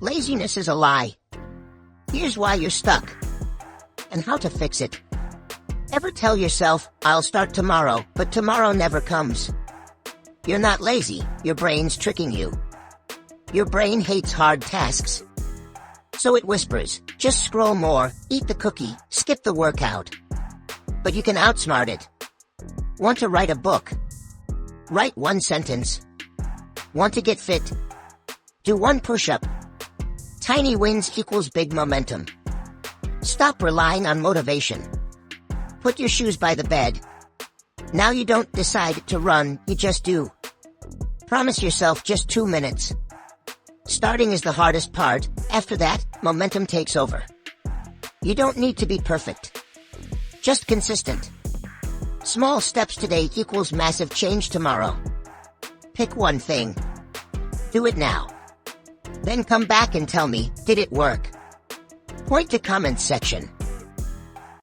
Laziness is a lie. Here's why you're stuck and how to fix it. Ever tell yourself, I'll start tomorrow, but tomorrow never comes? You're not lazy, your brain's tricking you. Your brain hates hard tasks. So it whispers, just scroll more, eat the cookie, skip the workout. But you can outsmart it. Want to write a book? Write one sentence. Want to get fit? Do one push-up. Tiny wins equals big momentum. Stop relying on motivation. Put your shoes by the bed. Now you don't decide to run, you just do. Promise yourself just 2 minutes. Starting is the hardest part, after that, momentum takes over. You don't need to be perfect. Just consistent. Small steps today equals massive change tomorrow. Pick one thing. Do it now. Then come back and tell me, did it work? Point to comments section.